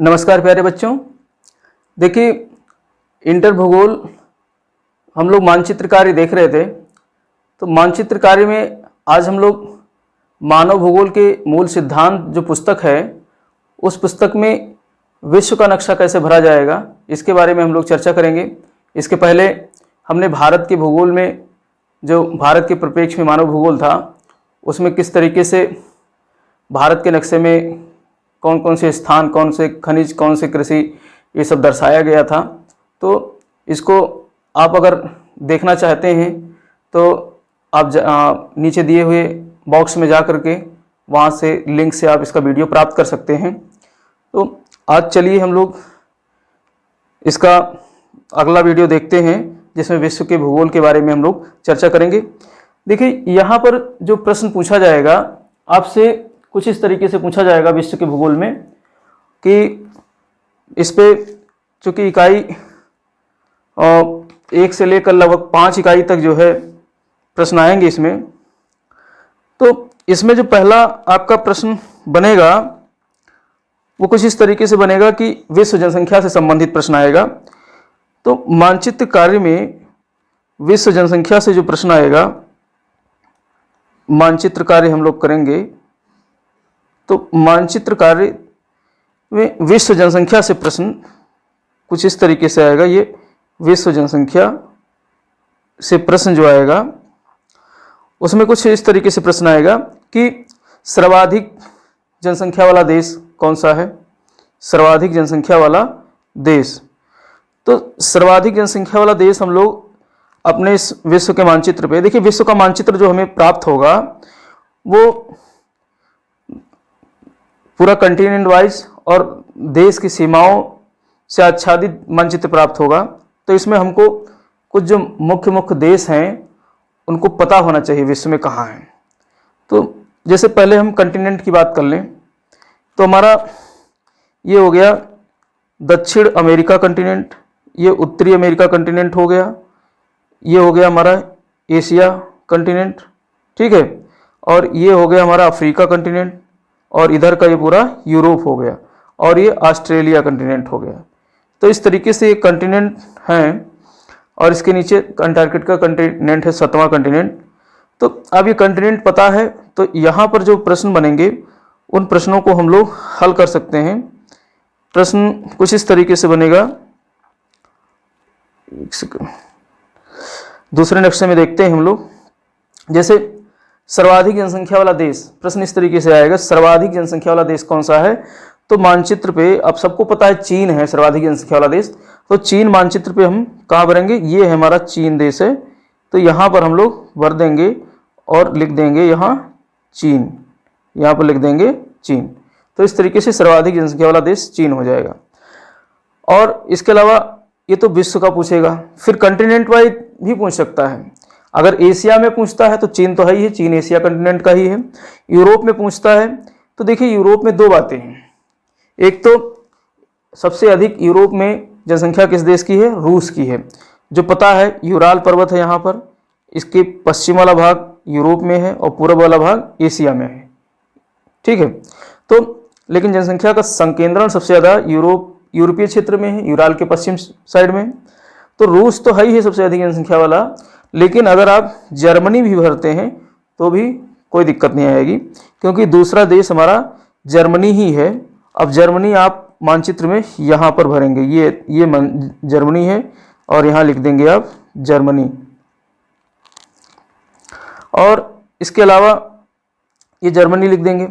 नमस्कार प्यारे बच्चों। देखिए, इंटर भूगोल हम लोग मानचित्र कार्य देख रहे थे। तो मानचित्र कार्य में आज हम लोग मानव भूगोल के मूल सिद्धांत जो पुस्तक है, उस पुस्तक में विश्व का नक्शा कैसे भरा जाएगा, इसके बारे में हम लोग चर्चा करेंगे। इसके पहले हमने भारत के भूगोल में, जो भारत के परिप्रेक्ष्य में मानव भूगोल था, उसमें किस तरीके से भारत के नक्शे में कौन कौन से स्थान, कौन से खनिज, कौन से कृषि, ये सब दर्शाया गया था। तो इसको आप अगर देखना चाहते हैं तो आप नीचे दिए हुए बॉक्स में जा करके वहाँ से लिंक से आप इसका वीडियो प्राप्त कर सकते हैं। तो आज चलिए हम लोग इसका अगला वीडियो देखते हैं, जिसमें विश्व के भूगोल के बारे में हम लोग चर्चा करेंगे। देखिए, यहाँ पर जो प्रश्न पूछा जाएगा आपसे, कुछ इस तरीके से पूछा जाएगा विश्व के भूगोल में कि इस पे चूँकि इकाई 1 से लेकर लगभग 5 इकाई तक जो है प्रश्न आएंगे इसमें। तो इसमें जो पहला आपका प्रश्न बनेगा वो कुछ इस तरीके से बनेगा कि विश्व जनसंख्या से संबंधित प्रश्न आएगा। तो मानचित्र कार्य में विश्व जनसंख्या से जो प्रश्न आएगा, मानचित्र कार्य हम लोग करेंगे। तो मानचित्र कार्य में विश्व जनसंख्या से प्रश्न कुछ इस तरीके से आएगा। ये विश्व जनसंख्या से प्रश्न जो आएगा उसमें कुछ इस तरीके से प्रश्न आएगा कि सर्वाधिक जनसंख्या वाला देश कौन सा है। सर्वाधिक जनसंख्या वाला देश, तो सर्वाधिक जनसंख्या वाला देश हम लोग अपने इस विश्व के मानचित्र पे, देखिए विश्व का मानचित्र जो हमें प्राप्त होगा वो पूरा कंटिनेंट वाइज और देश की सीमाओं से आच्छादित मानचित्र प्राप्त होगा। तो इसमें हमको कुछ जो मुख्य मुख्य देश हैं उनको पता होना चाहिए विश्व में कहाँ हैं। तो जैसे पहले हम कंटिनेंट की बात कर लें तो हमारा ये हो गया दक्षिण अमेरिका कंटिनेंट, ये उत्तरी अमेरिका कंटिनेंट हो गया, ये हो गया हमारा एशिया कंटिनेंट, ठीक है। और ये हो गया हमारा अफ्रीका कंटिनेंट, और इधर का ये पूरा यूरोप हो गया, और ये ऑस्ट्रेलिया कंटिनेंट हो गया। तो इस तरीके से ये कंटिनेंट हैं, और इसके नीचे अंटार्कटिका कंटिनेंट है, 7वां कंटिनेंट। तो अब ये कंटिनेंट पता है, तो यहाँ पर जो प्रश्न बनेंगे उन प्रश्नों को हम लोग हल कर सकते हैं। प्रश्न कुछ इस तरीके से बनेगा, दूसरे नक्शे में देखते हैं हम लोग। जैसे सर्वाधिक जनसंख्या वाला देश, प्रश्न इस तरीके से आएगा, सर्वाधिक जनसंख्या वाला देश कौन सा है। तो मानचित्र पे अब सबको पता है चीन है सर्वाधिक जनसंख्या वाला देश। तो चीन मानचित्र पे हम कहाँ भरेंगे, ये है हमारा चीन देश है। तो यहाँ पर हम लोग भर देंगे और लिख देंगे यहाँ चीन, यहाँ पर लिख देंगे चीन। तो इस तरीके से सर्वाधिक जनसंख्या वाला देश चीन हो जाएगा। और इसके अलावा ये तो विश्व का पूछेगा, फिर कंटिनेंट वाइज भी पूछ सकता है। अगर एशिया में पूछता है तो चीन तो है ही है, चीन एशिया कंटिनेंट का ही है। यूरोप में पूछता है तो देखिए यूरोप में दो बातें हैं। एक तो सबसे अधिक यूरोप में जनसंख्या किस देश की है, रूस की है। जो पता है यूराल पर्वत है यहाँ पर, इसके पश्चिम वाला भाग यूरोप में है और पूर्व वाला भाग एशिया में है, ठीक है। तो लेकिन जनसंख्या का संकेंद्रण सबसे ज़्यादा यूरोपीय क्षेत्र में है, यूराल के पश्चिम साइड में। तो रूस तो है ही है सबसे अधिक जनसंख्या वाला, लेकिन अगर आप जर्मनी भी भरते हैं तो भी कोई दिक्कत नहीं आएगी, क्योंकि दूसरा देश हमारा जर्मनी ही है। अब जर्मनी आप मानचित्र में यहाँ पर भरेंगे, ये जर्मनी है, और यहाँ लिख देंगे आप जर्मनी। और इसके अलावा ये जर्मनी लिख देंगे।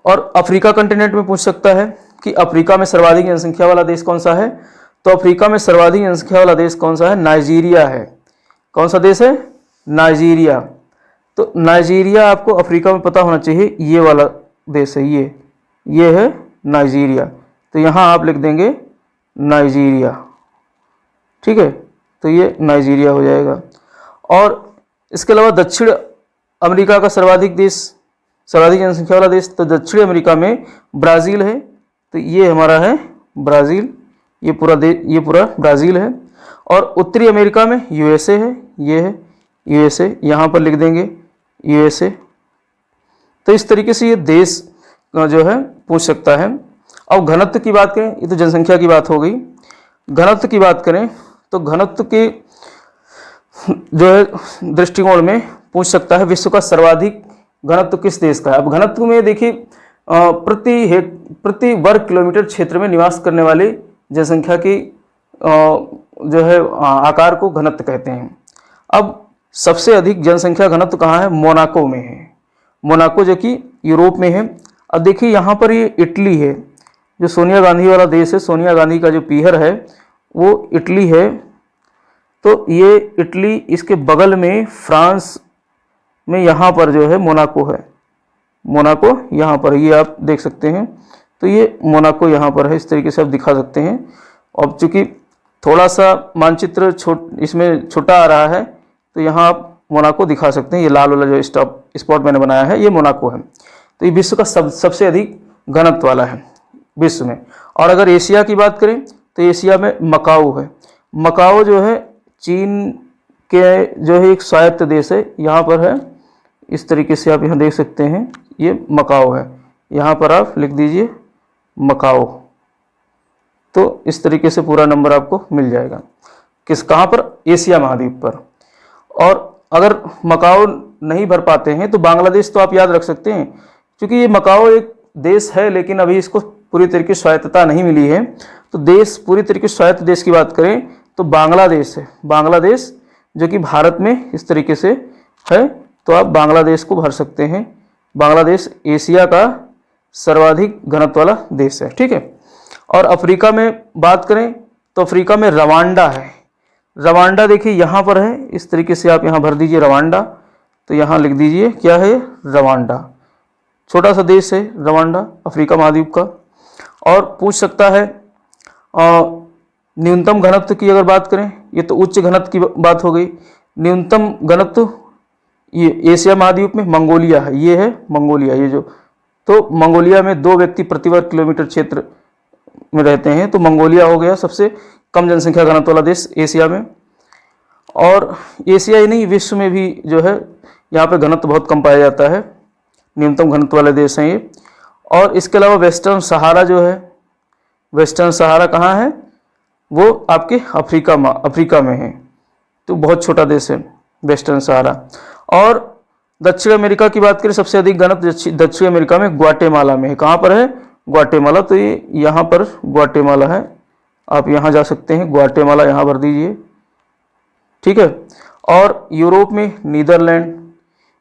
और अफ्रीका कंटिनेंट में पूछ सकता है कि अफ्रीका में सर्वाधिक जनसंख्या वाला देश कौन सा है। तो अफ्रीका में सर्वाधिक जनसंख्या वाला देश कौन सा है, नाइजीरिया है। कौन सा देश है, नाइजीरिया। तो नाइजीरिया आपको अफ्रीका में पता होना चाहिए, ये वाला देश है, ये है नाइजीरिया। तो यहाँ आप लिख देंगे नाइजीरिया, ठीक है। तो ये नाइजीरिया हो जाएगा। और इसके अलावा दक्षिण अमेरिका का सर्वाधिक जनसंख्या वाला देश, तो दक्षिण अमेरिका में ब्राज़ील है। तो ये हमारा है ब्राज़ील, ये पूरा ब्राज़ील है। और उत्तरी अमेरिका में यूएसए है, ये है यूएसए, यहाँ पर लिख देंगे यूएसए। तो इस तरीके से ये देश जो है पूछ सकता है। अब घनत्व की बात करें, ये तो जनसंख्या की बात हो गई। घनत्व की बात करें तो घनत्व के जो है दृष्टिकोण में पूछ सकता है विश्व का सर्वाधिक घनत्व किस देश का है। अब घनत्व में देखिए प्रति वर्ग किलोमीटर क्षेत्र में निवास करने वाली जनसंख्या की जो है आकार को घनत्व कहते हैं। अब सबसे अधिक जनसंख्या घनत्व कहाँ है? मोनाको में है। मोनाको जो कि यूरोप में है। अब देखिए यहाँ पर ये इटली है, जो सोनिया गांधी वाला देश है, सोनिया गांधी का जो पीहर है वो इटली है। तो ये इटली, इसके बगल में फ्रांस में यहाँ पर जो है मोनाको है। मोनाको यहाँ पर, ये आप देख सकते हैं। तो ये मोनाको यहाँ पर है, इस तरीके से आप दिखा सकते हैं। अब चूँकि थोड़ा सा मानचित्र इसमें छोटा आ रहा है तो यहाँ आप मोनाको दिखा सकते हैं। ये लाल वाला जो स्पॉट मैंने बनाया है ये मोनाको है। तो ये विश्व का सबसे अधिक घनत्व वाला है विश्व में। और अगर एशिया की बात करें तो एशिया में मकाओ है। मकाओ जो है चीन के जो है एक स्वायत्त देश है, यहाँ पर है। इस तरीके से आप यहाँ देख सकते हैं, ये मकाओ है। यहाँ पर आप लिख दीजिए मकाओ, तो इस तरीके से पूरा नंबर आपको मिल जाएगा। कहाँ पर? एशिया महाद्वीप पर। और अगर मकाओ नहीं भर पाते हैं तो बांग्लादेश तो आप याद रख सकते हैं, क्योंकि ये मकाओ एक देश है लेकिन अभी इसको पूरी तरीके से स्वायत्तता नहीं मिली है। तो देश पूरी तरीके से स्वायत्त देश की बात करें तो बांग्लादेश है। बांग्लादेश जो कि भारत में इस तरीके से है, तो आप बांग्लादेश को भर सकते हैं। बांग्लादेश एशिया का सर्वाधिक घनत्व वाला देश है, ठीक है। और अफ्रीका में बात करें तो अफ्रीका में रवांडा है। रवांडा देखिए यहाँ पर है, इस तरीके से आप यहाँ भर दीजिए रवांडा। तो यहाँ लिख दीजिए क्या है? रवांडा। छोटा सा देश है रवांडा, अफ्रीका महाद्वीप का। और पूछ सकता है न्यूनतम घनत्व की अगर बात करें, ये तो उच्च घनत्व की बात हो गई। न्यूनतम घनत्व ये एशिया महाद्वीप में मंगोलिया है। ये है मंगोलिया, ये जो, तो मंगोलिया में 2 व्यक्ति प्रति वर्ग किलोमीटर क्षेत्र में रहते हैं। तो मंगोलिया हो गया सबसे कम जनसंख्या घनत्व वाला देश एशिया में। और एशिया ही नहीं, विश्व में भी जो है यहाँ पे घनत्व बहुत कम पाया जाता है। न्यूनतम घनत्व वाले देश हैं ये। और इसके अलावा वेस्टर्न सहारा जो है, वेस्टर्न सहारा कहाँ है? वो आपके अफ्रीका में है। तो बहुत छोटा देश है वेस्टर्न सहारा। और दक्षिण अमेरिका की बात करें, सबसे अधिक घनत्व दक्षिण अमेरिका में ग्वाटेमाला में है। कहाँ पर है? ग्वाटेमाला। तो ये यहाँ पर ग्वाटेमाला है, आप यहाँ जा सकते हैं, ग्वाटेमाला यहाँ भर दीजिए, ठीक है। और यूरोप में नीदरलैंड,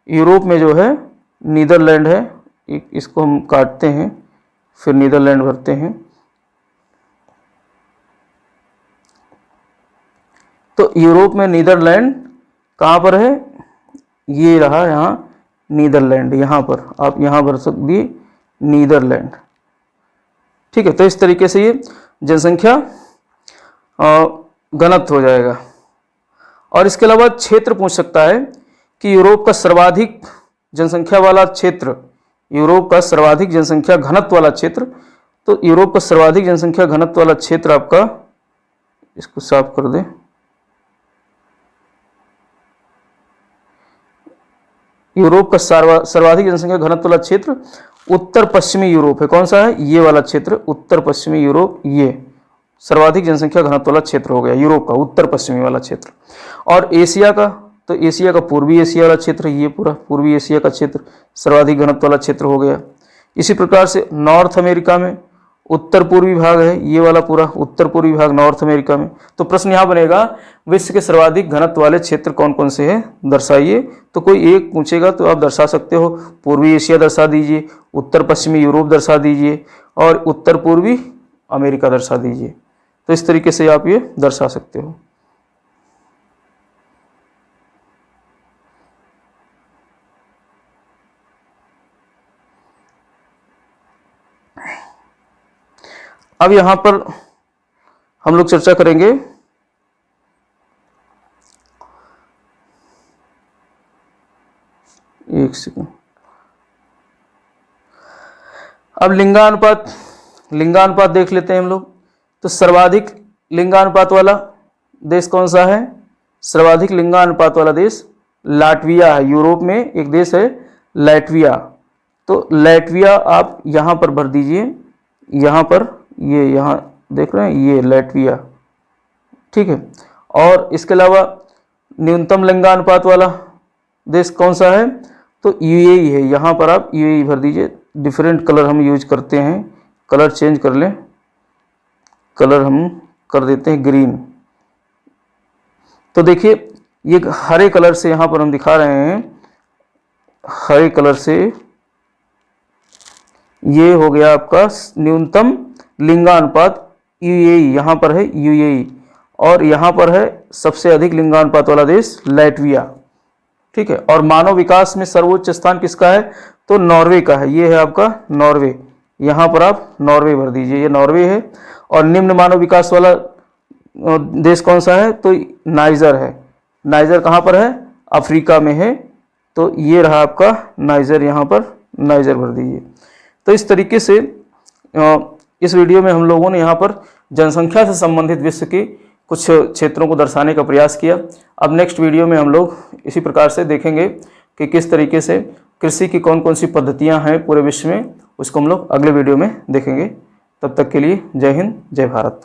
यूरोप में जो है नीदरलैंड है। इसको हम काटते हैं फिर नीदरलैंड भरते हैं। तो यूरोप में नीदरलैंड कहाँ पर है? ये रहा यहाँ नीदरलैंड, यहाँ पर आप यहाँ भर सकते नीदरलैंड, ठीक है। तो इस तरीके से ये जनसंख्या घनत्व हो जाएगा। और इसके अलावा क्षेत्र पूछ सकता है कि यूरोप का सर्वाधिक जनसंख्या वाला क्षेत्र, यूरोप का सर्वाधिक जनसंख्या घनत्व वाला क्षेत्र। तो यूरोप का सर्वाधिक जनसंख्या घनत्व वाला क्षेत्र आपका, इसको साफ कर दें, यूरोप का सर्वाधिक जनसंख्या घनत्व वाला क्षेत्र उत्तर पश्चिमी यूरोप है। कौन सा है? ये वाला क्षेत्र, उत्तर पश्चिमी यूरोप। ये सर्वाधिक जनसंख्या घनत्व वाला क्षेत्र हो गया यूरोप का, उत्तर पश्चिमी वाला क्षेत्र। और एशिया का, तो एशिया का पूर्वी एशिया वाला क्षेत्र, ये पूरा पूर्वी एशिया का क्षेत्र सर्वाधिक घनत्व वाला क्षेत्र हो गया। इसी प्रकार से नॉर्थ अमेरिका में उत्तर पूर्वी भाग है, ये वाला पूरा उत्तर पूर्वी भाग नॉर्थ अमेरिका में। तो प्रश्न यहाँ बनेगा विश्व के सर्वाधिक घनत्व वाले क्षेत्र कौन कौन से हैं, दर्शाइए। तो कोई एक पूछेगा तो आप दर्शा सकते हो, पूर्वी एशिया दर्शा दीजिए, उत्तर पश्चिमी यूरोप दर्शा दीजिए और उत्तर पूर्वी अमेरिका दर्शा दीजिए। तो इस तरीके से आप ये दर्शा सकते हो। अब यहाँ पर हम लोग चर्चा करेंगे एक सेकंड। अब लिंगानुपात देख लेते हैं हम लोग। तो सर्वाधिक लिंगानुपात वाला देश कौन सा है? सर्वाधिक लिंगानुपात वाला देश लाटविया है। यूरोप में एक देश है लाटविया। तो लाटविया आप यहाँ पर भर दीजिए, यहाँ पर ये यहाँ देख रहे हैं ये लैटविया, ठीक है। और इसके अलावा न्यूनतम लिंगानुपात वाला देश कौन सा है, तो यूएई है। यहाँ पर आप यूएई भर दीजिए। डिफरेंट कलर हम यूज करते हैं, कलर चेंज कर लें, कलर हम कर देते हैं ग्रीन। तो देखिए ये हरे कलर से यहाँ पर हम दिखा रहे हैं, हरे कलर से ये हो गया आपका न्यूनतम लिंगानुपात यूएई, यहाँ पर है यूएई, और यहाँ पर है सबसे अधिक लिंगानुपात वाला देश लैटविया, ठीक है। और मानव विकास में सर्वोच्च स्थान किसका है, तो नॉर्वे का है। ये है आपका नॉर्वे, यहाँ पर आप नॉर्वे भर दीजिए, ये नॉर्वे है। और निम्न मानव विकास वाला देश कौन सा है, तो नाइजर है। नाइजर कहाँ पर है, अफ्रीका में है। तो ये रहा आपका नाइजर, यहाँ पर नाइजर भर दीजिए। तो इस तरीके से इस वीडियो में हम लोगों ने यहाँ पर जनसंख्या से संबंधित विश्व के कुछ क्षेत्रों को दर्शाने का प्रयास किया। अब नेक्स्ट वीडियो में हम लोग इसी प्रकार से देखेंगे कि किस तरीके से कृषि की कौन कौन सी पद्धतियाँ हैं पूरे विश्व में, उसको हम लोग अगले वीडियो में देखेंगे। तब तक के लिए जय हिंद, जय भारत।